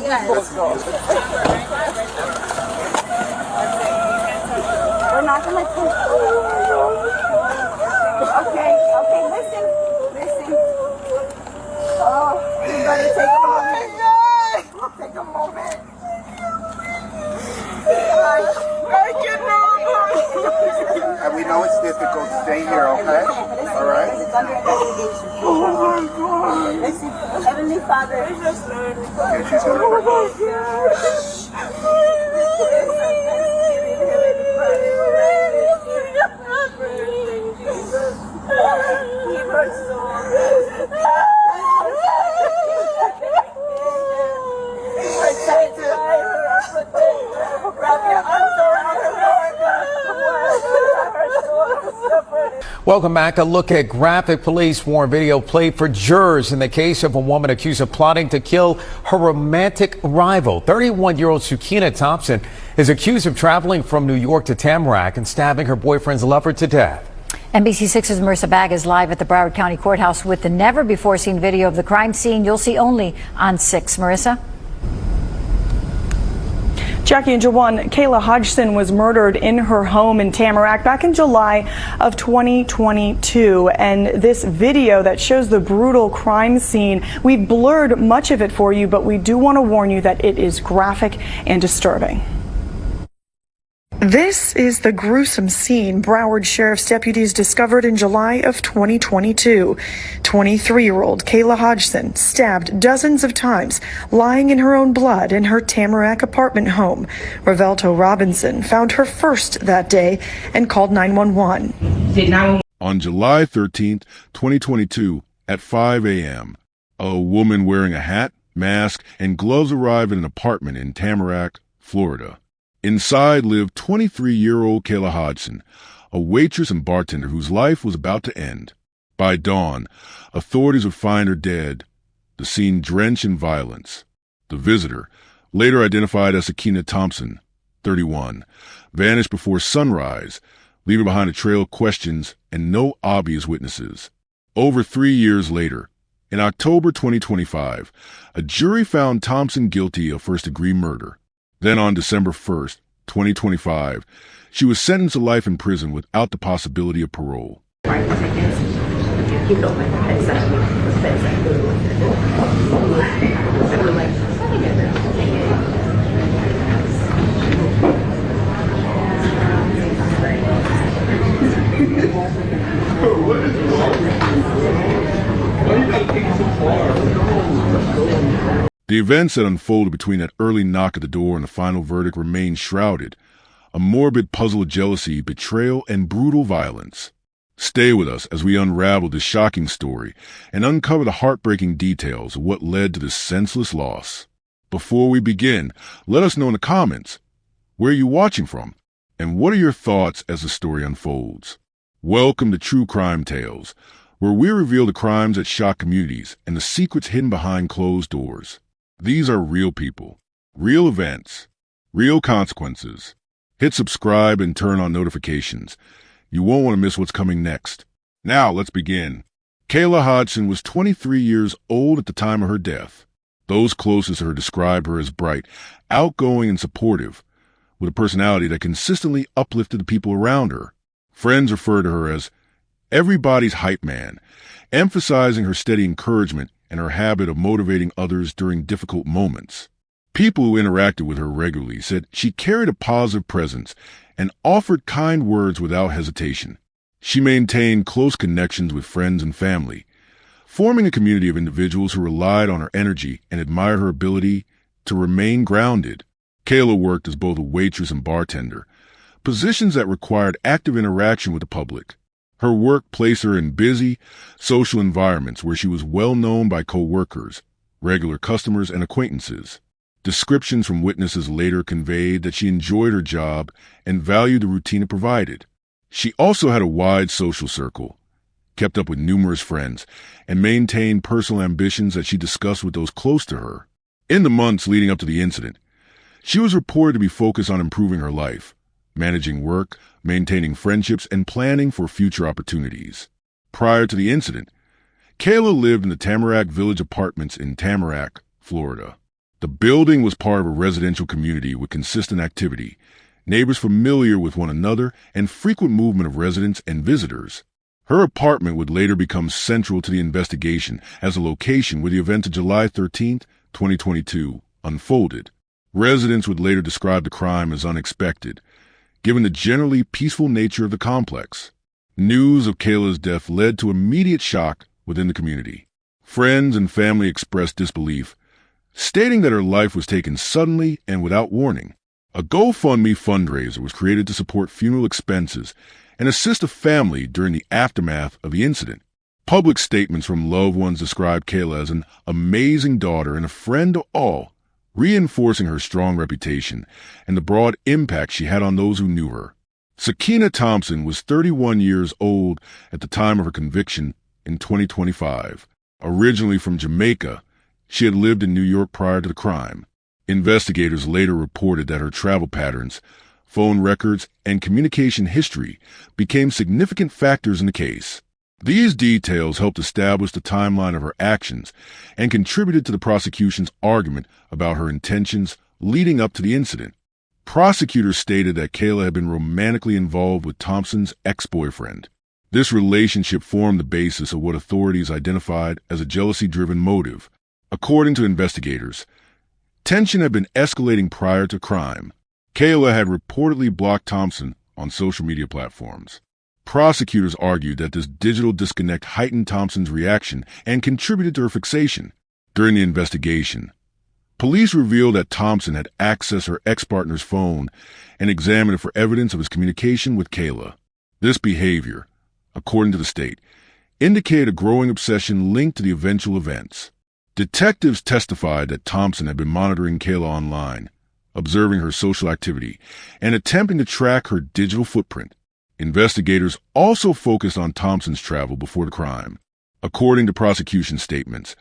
Let's go. We're not gonna take. Okay, listen. Oh, you better take a moment. Take a moment. I cannot. And we know it's difficult. Stay here, okay? All right? It's under investigation. Oh my God. Listen, Heavenly Father. Yeah, she's gonna Welcome back. A look at graphic police sworn video played for jurors in the case of a woman accused of plotting to kill her romantic rival. 31-year-old Sakiyna Thompson is accused of traveling from New York to Tamarac and stabbing her boyfriend's lover to death. NBC6's Marissa Bagg is live at the Broward County Courthouse with the never-before-seen video of the crime scene you'll see only on 6. Marissa? Jackie and Jawan, Kayla Hodgson was murdered in her home in Tamarac back in July of 2022. And this video that shows the brutal crime scene, we've blurred much of it for you, but we do want to warn you that it is graphic and disturbing. This is the gruesome scene Broward Sheriff's deputies discovered in July of 2022. 23-year-old Kayla Hodgson stabbed dozens of times, lying in her own blood in her Tamarac apartment home. Revelto Robinson found her first that day and called 911. On July 13th, 2022, at 5 a.m., a woman wearing a hat, mask, and gloves arrived at an apartment in Tamarac, Florida. Inside lived 23-year-old Kayla Hodgson, a waitress and bartender whose life was about to end. By dawn, authorities would find her dead, the scene drenched in violence. The visitor, later identified as Sakiyna Thompson, 31, vanished before sunrise, leaving behind a trail of questions and no obvious witnesses. Over 3 years later, in October 2025, a jury found Thompson guilty of first-degree murder. Then on December 1st, 2025, she was sentenced to life in prison without the possibility of parole. The events that unfolded between that early knock at the door and the final verdict remain shrouded, a morbid puzzle of jealousy, betrayal, and brutal violence. Stay with us as we unravel this shocking story and uncover the heartbreaking details of what led to this senseless loss. Before we begin, let us know in the comments, where are you watching from, and what are your thoughts as the story unfolds? Welcome to True Crime Tales, where we reveal the crimes that shock communities and the secrets hidden behind closed doors. These are real people, real events, real consequences. Hit subscribe and turn on notifications. You won't want to miss what's coming next. Now let's begin. Kayla Hodgson was 23 years old at the time of her death. Those closest to her described her as bright, outgoing, and supportive, with a personality that consistently uplifted the people around her. Friends refer to her as everybody's hype man, emphasizing her steady encouragement and her habit of motivating others during difficult moments. People who interacted with her regularly said she carried a positive presence and offered kind words without hesitation. She maintained close connections with friends and family, forming a community of individuals who relied on her energy and admired her ability to remain grounded. Kayla worked as both a waitress and bartender, positions that required active interaction with the public. Her work placed her in busy, social environments where she was well known by co-workers, regular customers, and acquaintances. Descriptions from witnesses later conveyed that she enjoyed her job and valued the routine it provided. She also had a wide social circle, kept up with numerous friends, and maintained personal ambitions that she discussed with those close to her. In the months leading up to the incident, she was reported to be focused on improving her life, managing work, maintaining friendships, and planning for future opportunities. Prior to the incident, Kayla lived in the Tamarac Village Apartments in Tamarac, Florida. The building was part of a residential community with consistent activity, neighbors familiar with one another, and frequent movement of residents and visitors. Her apartment would later become central to the investigation as a location where the events of July 13, 2022, unfolded. Residents would later describe the crime as unexpected, given the generally peaceful nature of the complex. News of Kayla's death led to immediate shock within the community. Friends and family expressed disbelief, stating that her life was taken suddenly and without warning. A GoFundMe fundraiser was created to support funeral expenses and assist a family during the aftermath of the incident. Public statements from loved ones described Kayla as an amazing daughter and a friend to all, reinforcing her strong reputation and the broad impact she had on those who knew her. Sakiyna Thompson was 31 years old at the time of her conviction in 2025. Originally from Jamaica, she had lived in New York prior to the crime. Investigators later reported that her travel patterns, phone records, and communication history became significant factors in the case. These details helped establish the timeline of her actions and contributed to the prosecution's argument about her intentions leading up to the incident. Prosecutors stated that Kayla had been romantically involved with Thompson's ex-boyfriend. This relationship formed the basis of what authorities identified as a jealousy-driven motive. According to investigators, tension had been escalating prior to crime. Kayla had reportedly blocked Thompson on social media platforms. Prosecutors argued that this digital disconnect heightened Thompson's reaction and contributed to her fixation. During the investigation, police revealed that Thompson had accessed her ex-partner's phone and examined it for evidence of his communication with Kayla. This behavior, according to the state, indicated a growing obsession linked to the eventual events. Detectives testified that Thompson had been monitoring Kayla online, observing her social activity, and attempting to track her digital footprint. Investigators also focused on Thompson's travel before the crime. According to prosecution statements,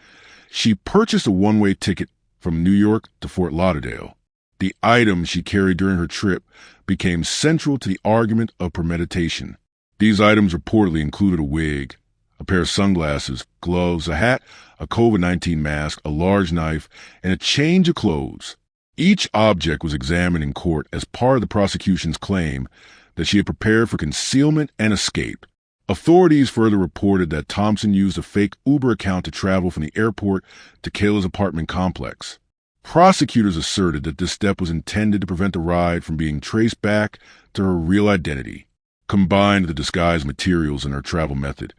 she purchased a one-way ticket from New York to Fort Lauderdale. The items she carried during her trip became central to the argument of premeditation. These items reportedly included a wig, a pair of sunglasses, gloves, a hat, a COVID-19 mask, a large knife, and a change of clothes. Each object was examined in court as part of the prosecution's claim that she had prepared for concealment and escape. Authorities further reported that Thompson used a fake Uber account to travel from the airport to Kayla's apartment complex. Prosecutors asserted that this step was intended to prevent the ride from being traced back to her real identity. Combined with the disguised materials in her travel method,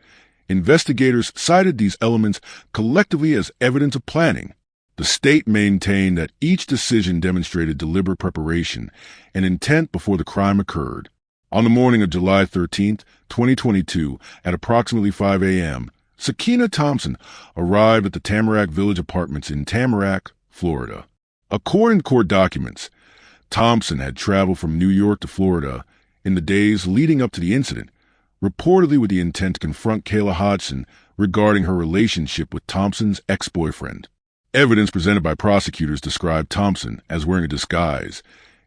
investigators cited these elements collectively as evidence of planning. The state maintained that each decision demonstrated deliberate preparation and intent before the crime occurred. On the morning of July 13, 2022, at approximately 5 a.m., Sakiyna Thompson arrived at the Tamarac Village Apartments in Tamarac, Florida. According to court documents, Thompson had traveled from New York to Florida in the days leading up to the incident, reportedly with the intent to confront Kayla Hodgson regarding her relationship with Thompson's ex-boyfriend. Evidence presented by prosecutors described Thompson as wearing a disguise,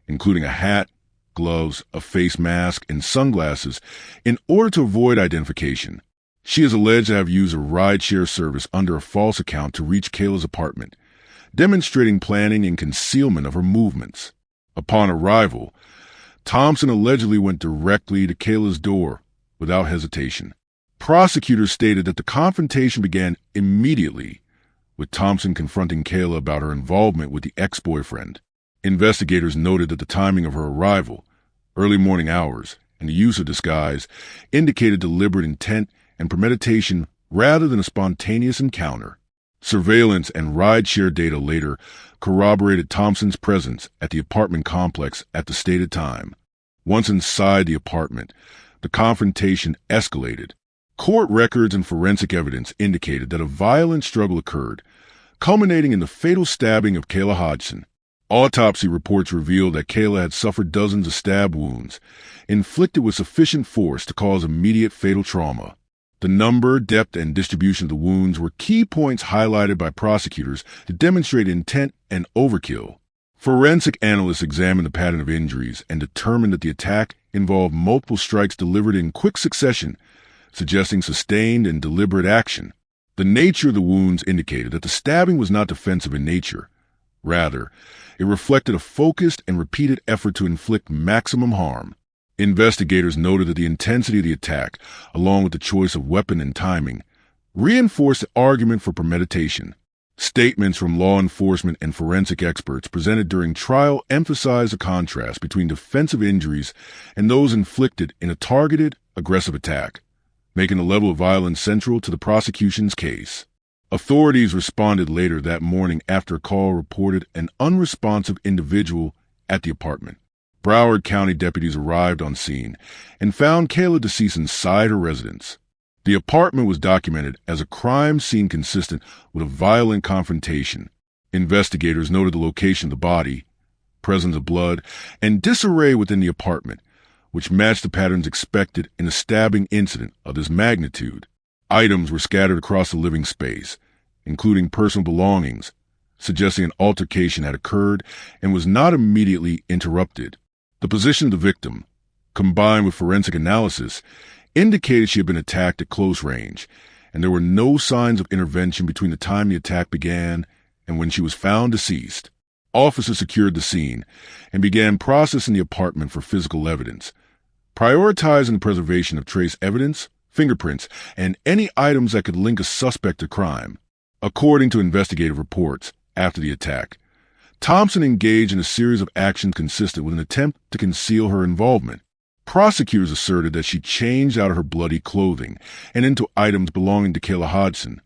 including a hat, gloves, a face mask, and sunglasses in order to avoid identification. She is alleged to have used a rideshare service under a false account to reach Kayla's apartment, demonstrating planning and concealment of her movements. Upon arrival, Thompson allegedly went directly to Kayla's door without hesitation. Prosecutors stated that the confrontation began immediately, with Thompson confronting Kayla about her involvement with the ex-boyfriend. Investigators noted that the timing of her arrival, early morning hours, and the use of disguise indicated deliberate intent and premeditation rather than a spontaneous encounter. Surveillance and rideshare data later corroborated Thompson's presence at the apartment complex at the stated time. Once inside the apartment, the confrontation escalated. Court records and forensic evidence indicated that a violent struggle occurred, culminating in the fatal stabbing of Kayla Hodgson. Autopsy reports revealed that Kayla had suffered dozens of stab wounds, inflicted with sufficient force to cause immediate fatal trauma. The number, depth, and distribution of the wounds were key points highlighted by prosecutors to demonstrate intent and overkill. Forensic analysts examined the pattern of injuries and determined that the attack involved multiple strikes delivered in quick succession, suggesting sustained and deliberate action. The nature of the wounds indicated that the stabbing was not defensive in nature, Rather, it reflected a focused and repeated effort to inflict maximum harm. Investigators noted that the intensity of the attack, along with the choice of weapon and timing, reinforced the argument for premeditation. Statements from law enforcement and forensic experts presented during trial emphasized the contrast between defensive injuries and those inflicted in a targeted, aggressive attack, making the level of violence central to the prosecution's case. Authorities responded later that morning after a call reported an unresponsive individual at the apartment. Broward County deputies arrived on scene and found Kayla deceased inside her residence. The apartment was documented as a crime scene consistent with a violent confrontation. Investigators noted the location of the body, presence of blood, and disarray within the apartment, which matched the patterns expected in a stabbing incident of this magnitude. Items were scattered across the living space, including personal belongings, suggesting an altercation had occurred and was not immediately interrupted. The position of the victim, combined with forensic analysis, indicated she had been attacked at close range, and there were no signs of intervention between the time the attack began and when she was found deceased. Officers secured the scene and began processing the apartment for physical evidence, prioritizing the preservation of trace evidence, fingerprints, and any items that could link a suspect to crime. According to investigative reports, after the attack, Thompson engaged in a series of actions consistent with an attempt to conceal her involvement. Prosecutors asserted that she changed out of her bloody clothing and into items belonging to Kayla Hodgson,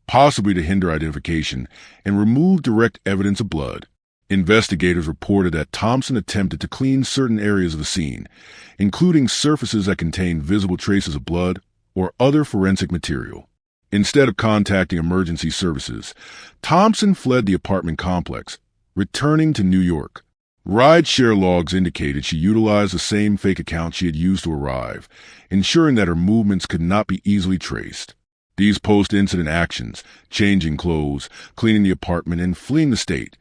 possibly to hinder identification and remove direct evidence of blood. Investigators reported that Thompson attempted to clean certain areas of the scene, including surfaces that contained visible traces of blood or other forensic material. Instead of contacting emergency services, Thompson fled the apartment complex, returning to New York. Rideshare logs indicated she utilized the same fake account she had used to arrive, ensuring that her movements could not be easily traced. These post-incident actions, changing clothes, cleaning the apartment, and fleeing the state,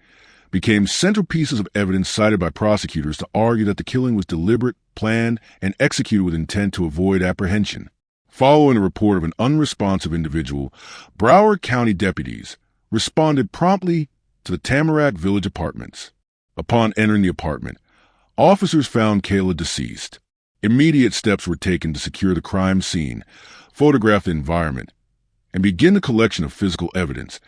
became central pieces of evidence cited by prosecutors to argue that the killing was deliberate, planned, and executed with intent to avoid apprehension. Following a report of an unresponsive individual, Broward County deputies responded promptly to the Tamarac Village apartments. Upon entering the apartment, officers found Kayla deceased. Immediate steps were taken to secure the crime scene, photograph the environment, and begin the collection of physical evidence,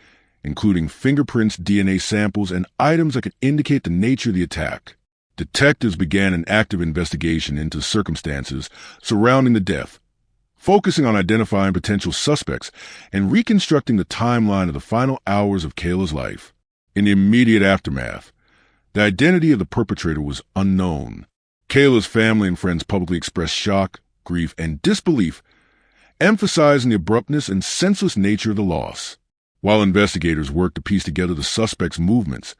including fingerprints, DNA samples, and items that could indicate the nature of the attack. Detectives began an active investigation into the circumstances surrounding the death, focusing on identifying potential suspects and reconstructing the timeline of the final hours of Kayla's life. In the immediate aftermath, the identity of the perpetrator was unknown. Kayla's family and friends publicly expressed shock, grief, and disbelief, emphasizing the abruptness and senseless nature of the loss. While investigators worked to piece together the suspect's movements,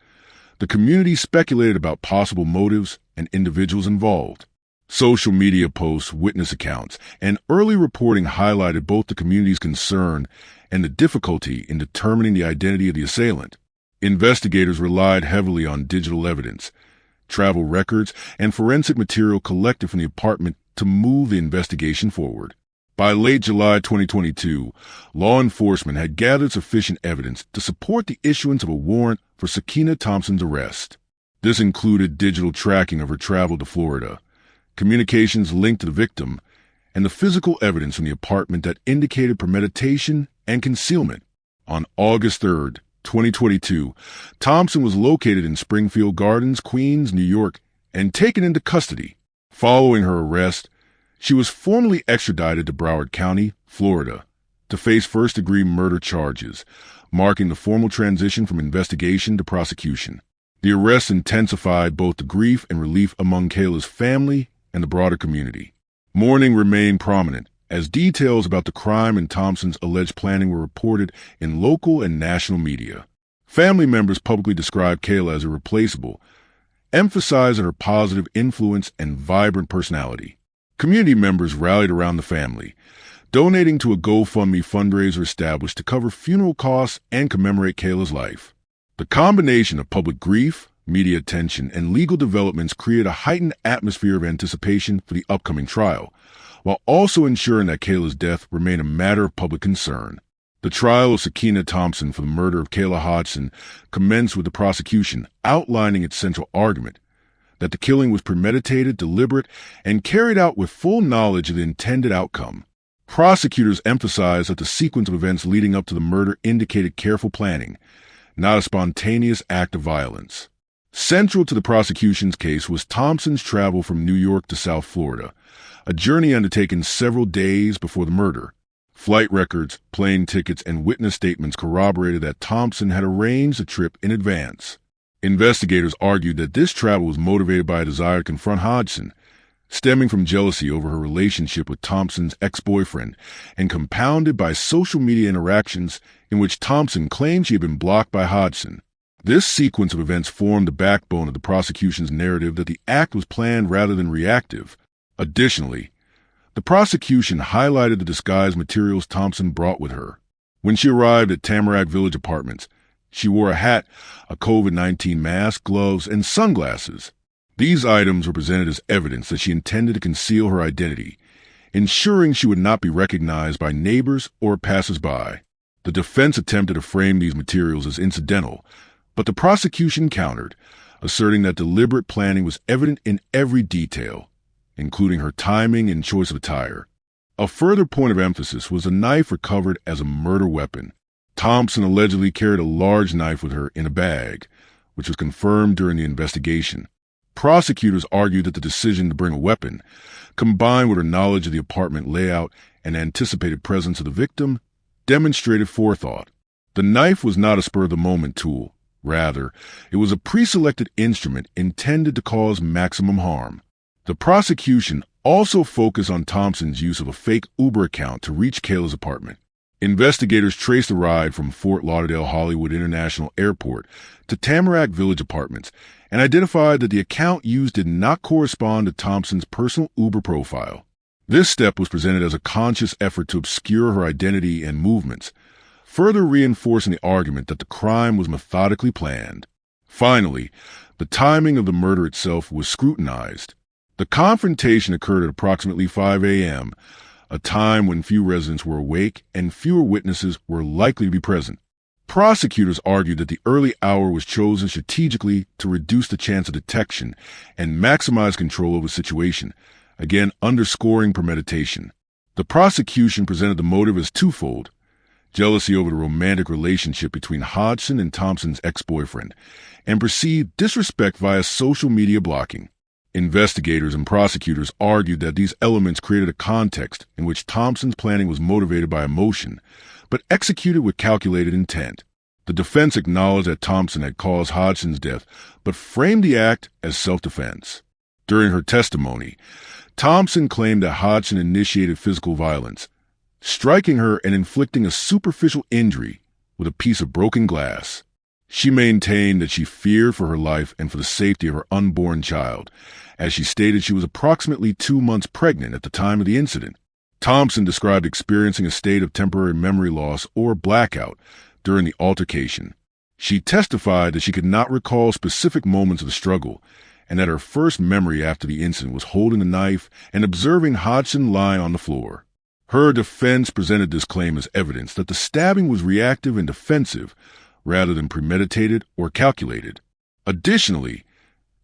the community speculated about possible motives and individuals involved. Social media posts, witness accounts, and early reporting highlighted both the community's concern and the difficulty in determining the identity of the assailant. Investigators relied heavily on digital evidence, travel records, and forensic material collected from the apartment to move the investigation forward. By late July 2022, law enforcement had gathered sufficient evidence to support the issuance of a warrant for Sakiyna Thompson's arrest. This included digital tracking of her travel to Florida, communications linked to the victim, and the physical evidence from the apartment that indicated premeditation and concealment. On August 3, 2022, Thompson was located in Springfield Gardens, Queens, New York, and taken into custody. Following her arrest, she was formally extradited to Broward County, Florida, to face first-degree murder charges, marking the formal transition from investigation to prosecution. The arrest intensified both the grief and relief among Kayla's family and the broader community. Mourning remained prominent as details about the crime and Thompson's alleged planning were reported in local and national media. Family members publicly described Kayla as irreplaceable, emphasizing her positive influence and vibrant personality. Community members rallied around the family, donating to a GoFundMe fundraiser established to cover funeral costs and commemorate Kayla's life. The combination of public grief, media attention, and legal developments created a heightened atmosphere of anticipation for the upcoming trial, while also ensuring that Kayla's death remained a matter of public concern. The trial of Sakiyna Thompson for the murder of Kayla Hodgson commenced with the prosecution outlining its central argument that the killing was premeditated, deliberate, and carried out with full knowledge of the intended outcome. Prosecutors emphasized that the sequence of events leading up to the murder indicated careful planning, not a spontaneous act of violence. Central to the prosecution's case was Thompson's travel from New York to South Florida, a journey undertaken several days before the murder. Flight records, plane tickets, and witness statements corroborated that Thompson had arranged the trip in advance. Investigators argued that this travel was motivated by a desire to confront Hodgson, stemming from jealousy over her relationship with Thompson's ex-boyfriend and compounded by social media interactions in which Thompson claimed she had been blocked by Hodgson. This sequence of events formed the backbone of the prosecution's narrative that the act was planned rather than reactive. Additionally, the prosecution highlighted the disguise materials Thompson brought with her. When she arrived at Tamarac Village Apartments, she wore a hat, a COVID-19 mask, gloves, and sunglasses. These items were presented as evidence that she intended to conceal her identity, ensuring she would not be recognized by neighbors or passers-by. The defense attempted to frame these materials as incidental, but the prosecution countered, asserting that deliberate planning was evident in every detail, including her timing and choice of attire. A further point of emphasis was a knife recovered as a murder weapon. Thompson allegedly carried a large knife with her in a bag, which was confirmed during the investigation. Prosecutors argued that the decision to bring a weapon, combined with her knowledge of the apartment layout and anticipated presence of the victim, demonstrated forethought. The knife was not a spur-of-the-moment tool. Rather, it was a pre-selected instrument intended to cause maximum harm. The prosecution also focused on Thompson's use of a fake Uber account to reach Kayla's apartment. Investigators traced the ride from Fort Lauderdale-Hollywood International Airport to Tamarac Village Apartments and identified that the account used did not correspond to Thompson's personal Uber profile. This step was presented as a conscious effort to obscure her identity and movements, further reinforcing the argument that the crime was methodically planned. Finally, the timing of the murder itself was scrutinized. The confrontation occurred at approximately 5 a.m., a time when few residents were awake and fewer witnesses were likely to be present. Prosecutors argued that the early hour was chosen strategically to reduce the chance of detection and maximize control over the situation, again underscoring premeditation. The prosecution presented the motive as twofold: jealousy over the romantic relationship between Hodgson and Thompson's ex-boyfriend, and perceived disrespect via social media blocking. Investigators and prosecutors argued that these elements created a context in which Thompson's planning was motivated by emotion, but executed with calculated intent. The defense acknowledged that Thompson had caused Hodgson's death, but framed the act as self-defense. During her testimony, Thompson claimed that Hodgson initiated physical violence, striking her and inflicting a superficial injury with a piece of broken glass. She maintained that she feared for her life and for the safety of her unborn child, as she stated she was approximately 2 months pregnant at the time of the incident. Thompson described experiencing a state of temporary memory loss or blackout during the altercation. She testified that she could not recall specific moments of the struggle, and that her first memory after the incident was holding the knife and observing Hodgson lying on the floor. Her defense presented this claim as evidence that the stabbing was reactive and defensive, rather than premeditated or calculated. Additionally,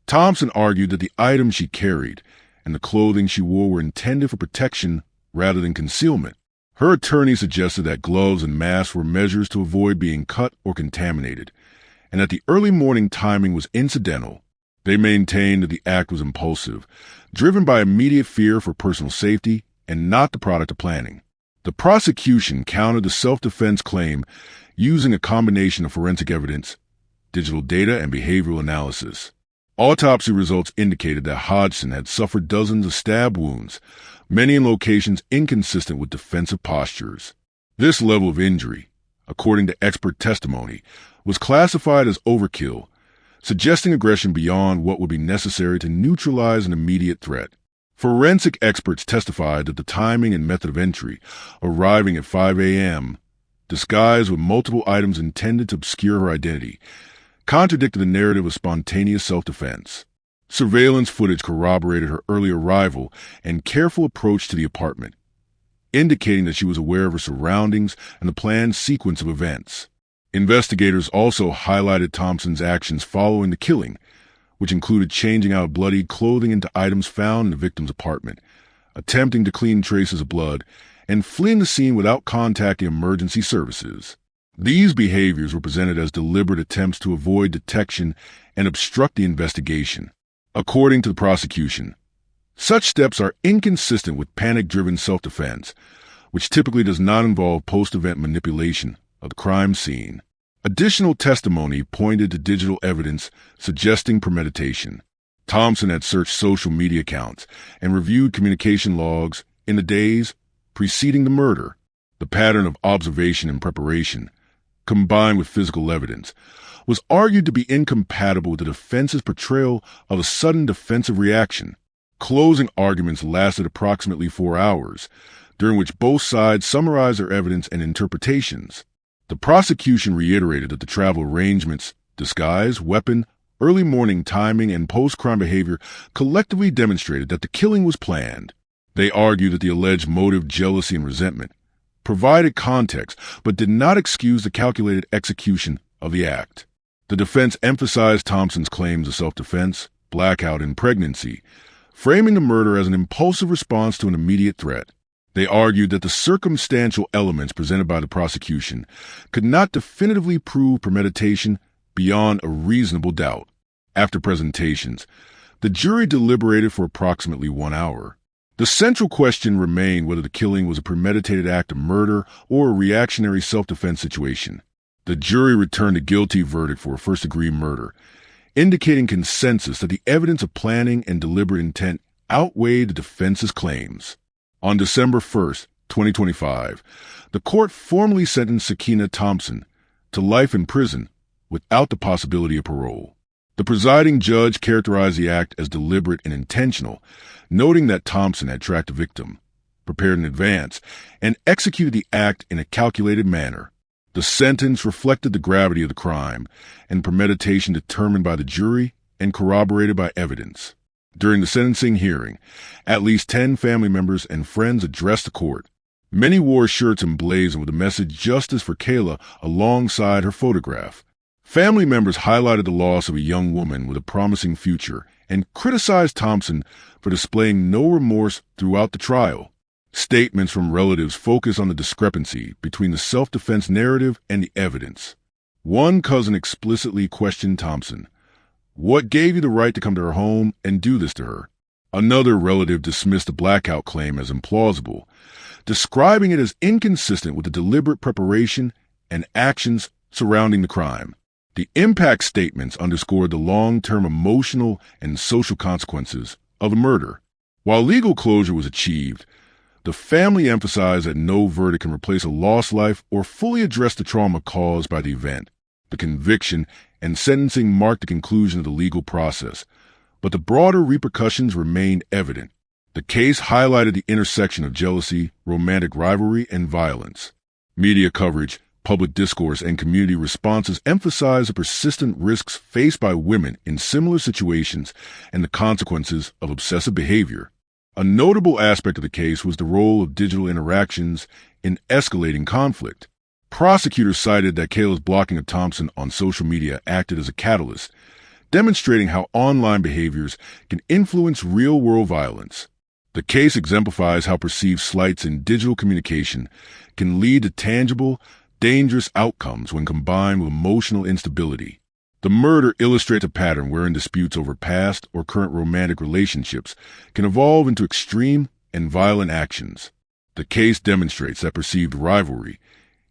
Thompson argued that the items she carried and the clothing she wore were intended for protection rather than concealment. Her attorney suggested that gloves and masks were measures to avoid being cut or contaminated, and that the early morning timing was incidental. They maintained that the act was impulsive, driven by immediate fear for personal safety, and not the product of planning. The prosecution countered the self-defense claim using a combination of forensic evidence, digital data, and behavioral analysis. Autopsy results indicated that Hodgson had suffered dozens of stab wounds, many in locations inconsistent with defensive postures. This level of injury, according to expert testimony, was classified as overkill, suggesting aggression beyond what would be necessary to neutralize an immediate threat. Forensic experts testified that the timing and method of entry, arriving at 5 a.m., disguised with multiple items intended to obscure her identity, contradicted the narrative of spontaneous self-defense. Surveillance footage corroborated her early arrival and careful approach to the apartment. indicating that she was aware of her surroundings and the planned sequence of events. Investigators also highlighted Thompson's actions following the killing, which included changing out bloodied clothing into items found in the victim's apartment, attempting to clean traces of blood, and fleeing the scene without contacting emergency services. These behaviors were presented as deliberate attempts to avoid detection and obstruct the investigation. According to the prosecution, such steps are inconsistent with panic-driven self-defense, which typically does not involve post-event manipulation of the crime scene. Additional testimony pointed to digital evidence suggesting premeditation. Thompson had searched social media accounts and reviewed communication logs in the days preceding the murder. The pattern of observation and preparation, combined with physical evidence, was argued to be incompatible with the defense's portrayal of a sudden defensive reaction. Closing arguments lasted approximately 4 hours, during which both sides summarized their evidence and interpretations. The prosecution reiterated that the travel arrangements, disguise, weapon, early morning timing, and post-crime behavior collectively demonstrated that the killing was planned. They argued that the alleged motive, jealousy, and resentment provided context but did not excuse the calculated execution of the act. The defense emphasized Thompson's claims of self-defense, blackout, and pregnancy, framing the murder as an impulsive response to an immediate threat. They argued that the circumstantial elements presented by the prosecution could not definitively prove premeditation beyond a reasonable doubt. After presentations, the jury deliberated for approximately 1 hour. The central question remained whether the killing was a premeditated act of murder or a reactionary self-defense situation. The jury returned a guilty verdict for a first-degree murder, indicating consensus that the evidence of planning and deliberate intent outweighed the defense's claims. On December 1, 2025, the court formally sentenced Sakiyna Thompson to life in prison without the possibility of parole. The presiding judge characterized the act as deliberate and intentional, noting that Thompson had tracked the victim, prepared in advance, and executed the act in a calculated manner. The sentence reflected the gravity of the crime and premeditation determined by the jury and corroborated by evidence. During the sentencing hearing, at least 10 family members and friends addressed the court. Many wore shirts emblazoned with the message "Justice for Kayla" alongside her photograph. Family members highlighted the loss of a young woman with a promising future and criticized Thompson for displaying no remorse throughout the trial. Statements from relatives focused on the discrepancy between the self-defense narrative and the evidence. One cousin explicitly questioned Thompson. "What gave you the right to come to her home and do this to her?" Another relative dismissed the blackout claim as implausible, describing it as inconsistent with the deliberate preparation and actions surrounding the crime. The impact statements underscored the long-term emotional and social consequences of the murder. While legal closure was achieved, the family emphasized that no verdict can replace a lost life or fully address the trauma caused by the event. The conviction and sentencing marked the conclusion of the legal process, but the broader repercussions remained evident. The case highlighted the intersection of jealousy, romantic rivalry, and violence. Media coverage, public discourse, and community responses emphasized the persistent risks faced by women in similar situations and the consequences of obsessive behavior. A notable aspect of the case was the role of digital interactions in escalating conflict. Prosecutors cited that Kayla's blocking of Thompson on social media acted as a catalyst, demonstrating how online behaviors can influence real-world violence. The case exemplifies how perceived slights in digital communication can lead to tangible, dangerous outcomes when combined with emotional instability. The murder illustrates a pattern wherein disputes over past or current romantic relationships can evolve into extreme and violent actions. The case demonstrates that perceived rivalry,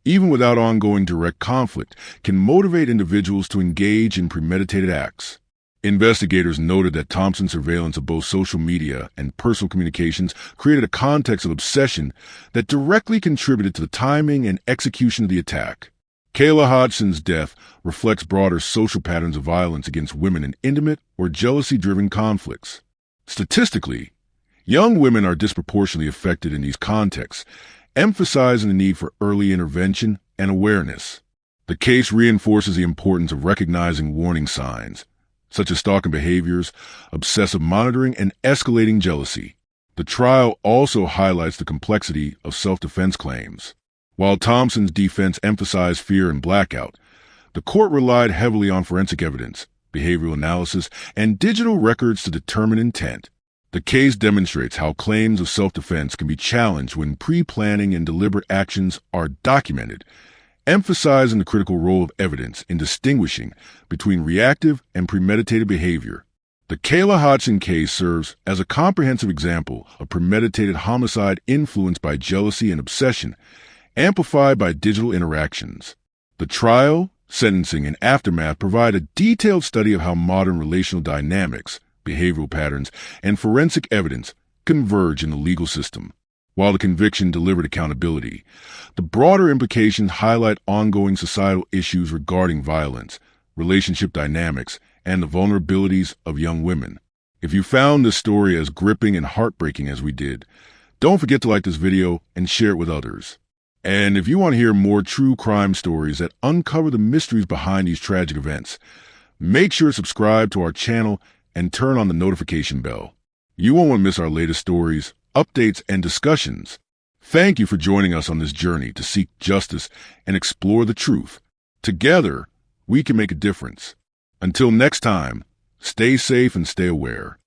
even without ongoing direct conflict, can motivate individuals to engage in premeditated acts. Investigators noted that Thompson's surveillance of both social media and personal communications created a context of obsession that directly contributed to the timing and execution of the attack. Kayla Hodgson's death reflects broader social patterns of violence against women in intimate or jealousy-driven conflicts. Statistically, young women are disproportionately affected in these contexts, emphasizing the need for early intervention and awareness. The case reinforces the importance of recognizing warning signs, such as stalking behaviors, obsessive monitoring, and escalating jealousy. The trial also highlights the complexity of self-defense claims. While Thompson's defense emphasized fear and blackout, the court relied heavily on forensic evidence, behavioral analysis, and digital records to determine intent. The case demonstrates how claims of self-defense can be challenged when pre-planning and deliberate actions are documented, emphasizing the critical role of evidence in distinguishing between reactive and premeditated behavior. The Kayla Hodgson case serves as a comprehensive example of premeditated homicide influenced by jealousy and obsession, amplified by digital interactions. The trial, sentencing, and aftermath provide a detailed study of how modern relational dynamics, behavioral patterns, and forensic evidence converge in the legal system. While the conviction delivered accountability, the broader implications highlight ongoing societal issues regarding violence, relationship dynamics, and the vulnerabilities of young women. If you found this story as gripping and heartbreaking as we did, don't forget to like this video and share it with others. And if you want to hear more true crime stories that uncover the mysteries behind these tragic events, make sure to subscribe to our channel and turn on the notification bell. You won't want to miss our latest stories, updates, and discussions. Thank you for joining us on this journey to seek justice and explore the truth. Together, we can make a difference. Until next time, stay safe and stay aware.